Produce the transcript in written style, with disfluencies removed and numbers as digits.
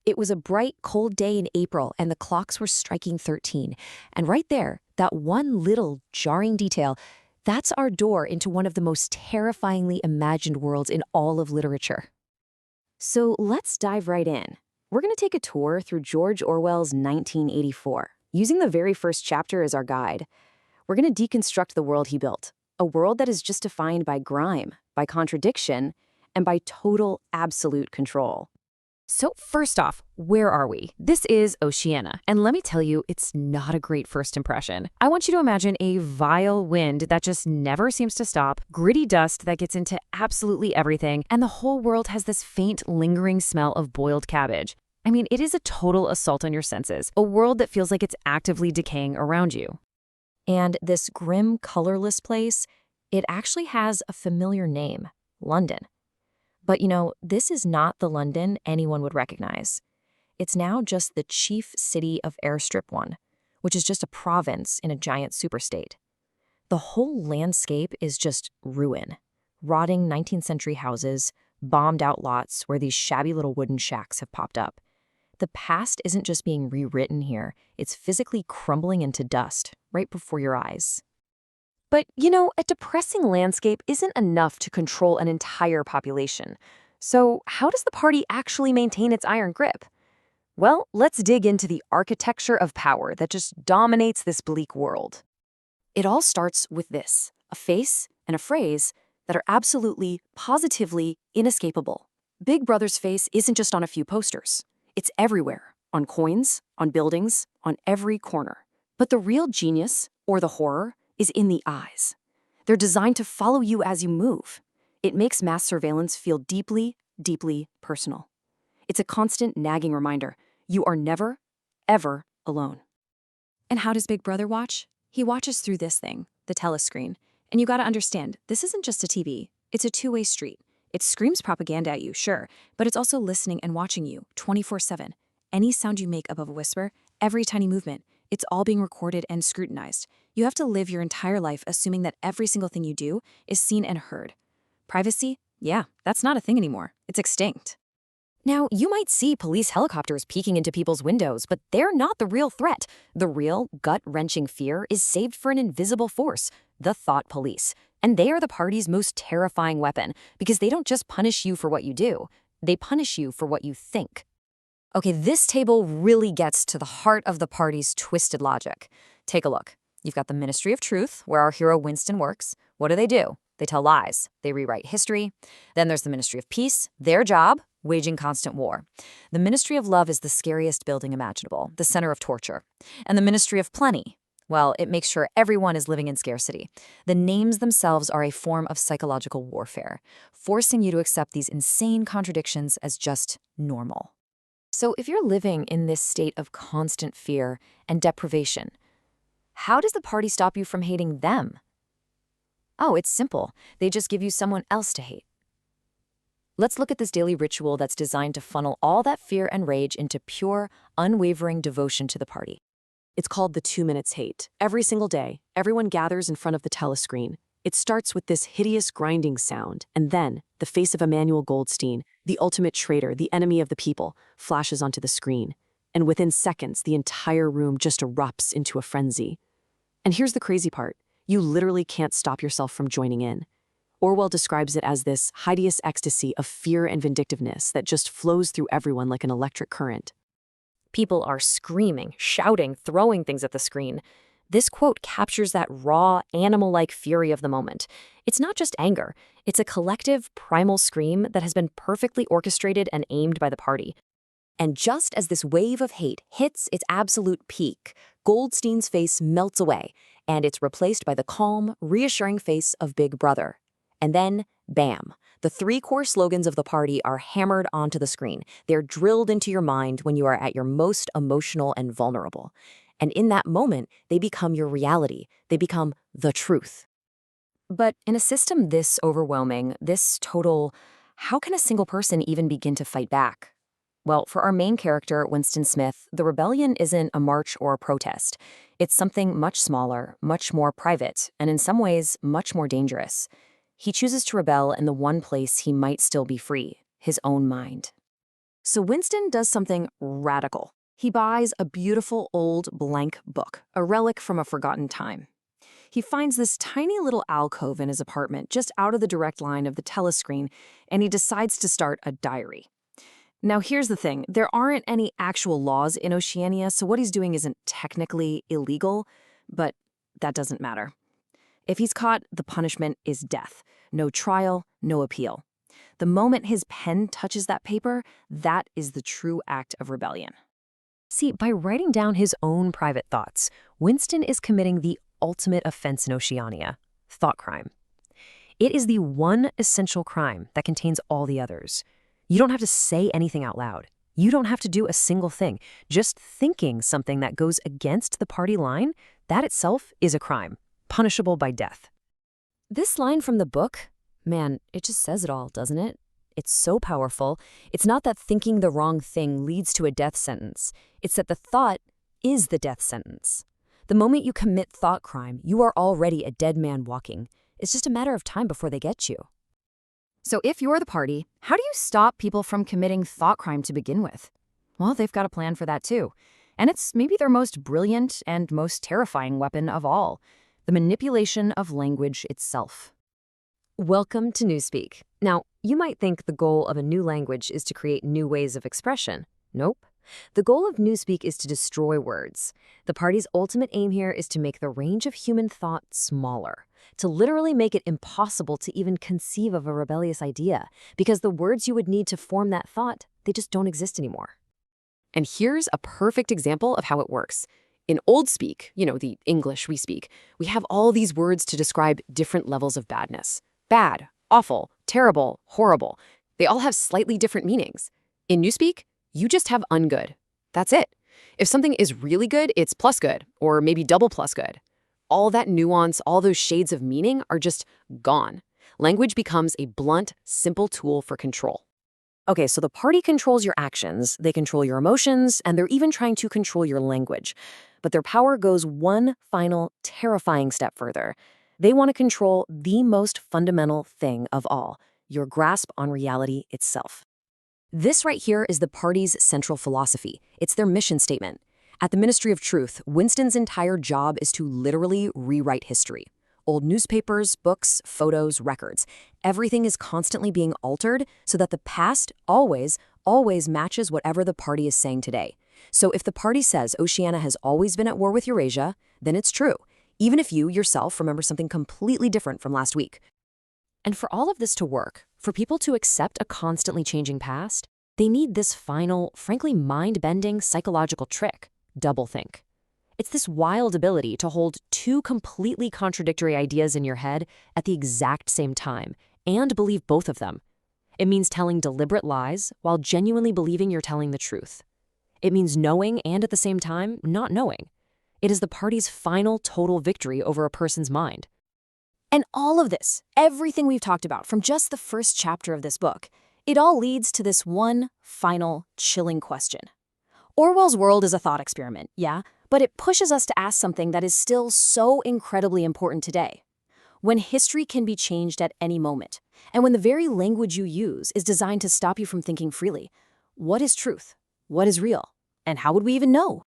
It was a bright, cold day in April, and the clocks were striking 13. And right there, that one little jarring detail, that's our door into one of the most terrifyingly imagined worlds in all of literature. So let's dive right in. We're going to take a tour through George Orwell's 1984, using the very first chapter as our guide. We're going to deconstruct the world he built, a world that is just defined by grime, by contradiction, and by total, absolute control. So first off, where are we? This is Oceania, and let me tell you, it's not a great first impression. I want you to imagine a vile wind that just never seems to stop, gritty dust that gets into absolutely everything, and the whole world has this faint, lingering smell of boiled cabbage. I mean, it is a total assault on your senses, a world that feels like it's actively decaying around you. And this grim, colorless place, it actually has a familiar name, London. But this is not the London anyone would recognize. It's now just the chief city of Airstrip 1, which is just a province in a giant superstate. The whole landscape is just ruin. Rotting 19th century houses, bombed out lots where these shabby little wooden shacks have popped up. The past isn't just being rewritten here, it's physically crumbling into dust right before your eyes. But, a depressing landscape isn't enough to control an entire population. So how does the party actually maintain its iron grip? Well, let's dig into the architecture of power that just dominates this bleak world. It all starts with this, a face and a phrase that are absolutely, positively inescapable. Big Brother's face isn't just on a few posters. It's everywhere, on coins, on buildings, on every corner. But the real genius, or the horror, is in the eyes. They're designed to follow you as you move. It makes mass surveillance feel deeply, deeply personal. It's a constant nagging reminder, you are never, ever alone. And how does Big Brother watch? He watches through this thing, the telescreen. And you gotta understand, this isn't just a TV, it's a two-way street. It screams propaganda at you, sure, but it's also listening and watching you 24/7. Any sound you make above a whisper, every tiny movement, it's all being recorded and scrutinized. You have to live your entire life assuming that every single thing you do is seen and heard. Privacy? Yeah, that's not a thing anymore. It's extinct. Now, you might see police helicopters peeking into people's windows, but they're not the real threat. The real, gut-wrenching fear is saved for an invisible force, the thought police. And they are the party's most terrifying weapon, because they don't just punish you for what you do, they punish you for what you think. Okay, this table really gets to the heart of the party's twisted logic. Take a look. You've got the Ministry of Truth, where our hero Winston works. What do? They tell lies. They rewrite history. Then there's the Ministry of Peace. Their job? Waging constant war. The Ministry of Love is the scariest building imaginable, the center of torture. And the Ministry of Plenty? Well, it makes sure everyone is living in scarcity. The names themselves are a form of psychological warfare, forcing you to accept these insane contradictions as just normal. So if you're living in this state of constant fear and deprivation, how does the party stop you from hating them? Oh, it's simple. They just give you someone else to hate. Let's look at this daily ritual that's designed to funnel all that fear and rage into pure, unwavering devotion to the party. It's called the 2 minutes hate. Every single day, everyone gathers in front of the telescreen. It starts with this hideous grinding sound, and then the face of Emmanuel Goldstein, the ultimate traitor, the enemy of the people, flashes onto the screen. And within seconds, the entire room just erupts into a frenzy. And here's the crazy part. You literally can't stop yourself from joining in. Orwell describes it as this hideous ecstasy of fear and vindictiveness that just flows through everyone like an electric current. People are screaming, shouting, throwing things at the screen. This quote captures that raw, animal-like fury of the moment. It's not just anger. It's a collective, primal scream that has been perfectly orchestrated and aimed by the party. And just as this wave of hate hits its absolute peak, Goldstein's face melts away, and it's replaced by the calm, reassuring face of Big Brother. And then, bam, the 3 core slogans of the party are hammered onto the screen. They're drilled into your mind when you are at your most emotional and vulnerable. And in that moment, they become your reality. They become the truth. But in a system this overwhelming, this total, how can a single person even begin to fight back? Well, for our main character, Winston Smith, the rebellion isn't a march or a protest. It's something much smaller, much more private, and in some ways, much more dangerous. He chooses to rebel in the one place he might still be free, his own mind. So Winston does something radical. He buys a beautiful old blank book, a relic from a forgotten time. He finds this tiny little alcove in his apartment just out of the direct line of the telescreen, and he decides to start a diary. Now, here's the thing. There aren't any actual laws in Oceania, so what he's doing isn't technically illegal, but that doesn't matter. If he's caught, the punishment is death. No trial, no appeal. The moment his pen touches that paper, that is the true act of rebellion. See, by writing down his own private thoughts, Winston is committing the ultimate offense in Oceania, thought crime. It is the one essential crime that contains all the others. You don't have to say anything out loud. You don't have to do a single thing. Just thinking something that goes against the party line, that itself is a crime, punishable by death. This line from the book, man, it just says it all, doesn't it? It's so powerful. It's not that thinking the wrong thing leads to a death sentence. It's that the thought is the death sentence. The moment you commit thought crime, you are already a dead man walking. It's just a matter of time before they get you. So if you're the party, how do you stop people from committing thought crime to begin with? Well, they've got a plan for that too. And it's maybe their most brilliant and most terrifying weapon of all, the manipulation of language itself. Welcome to Newspeak. Now, you might think the goal of a new language is to create new ways of expression. Nope. The goal of Newspeak is to destroy words. The party's ultimate aim here is to make the range of human thought smaller, to literally make it impossible to even conceive of a rebellious idea, because the words you would need to form that thought, they just don't exist anymore. And here's a perfect example of how it works. In Old Speak, the English we speak, we have all these words to describe different levels of badness. Bad, awful, terrible, horrible. They all have slightly different meanings. In Newspeak, you just have ungood. That's it. If something is really good, it's plus good, or maybe double plus good. All that nuance, all those shades of meaning are just gone. Language becomes a blunt, simple tool for control. Okay, so the party controls your actions, they control your emotions, and they're even trying to control your language. But their power goes one final, terrifying step further. They want to control the most fundamental thing of all, your grasp on reality itself. This right here is the party's central philosophy. It's their mission statement. At the Ministry of Truth, Winston's entire job is to literally rewrite history. Old newspapers, books, photos, records. Everything is constantly being altered so that the past always matches whatever the party is saying today. So if the party says Oceania has always been at war with Eurasia, then it's true, even if you yourself remember something completely different from last week. And for all of this to work, for people to accept a constantly changing past, they need this final, frankly mind-bending psychological trick, doublethink. It's this wild ability to hold two completely contradictory ideas in your head at the exact same time and believe both of them. It means telling deliberate lies while genuinely believing you're telling the truth. It means knowing and at the same time not knowing. It is the party's final total victory over a person's mind. And all of this, everything we've talked about from just the first chapter of this book, it all leads to this one final chilling question. Orwell's world is a thought experiment, yeah, but it pushes us to ask something that is still so incredibly important today. When history can be changed at any moment, and when the very language you use is designed to stop you from thinking freely, what is truth? What is real? And how would we even know?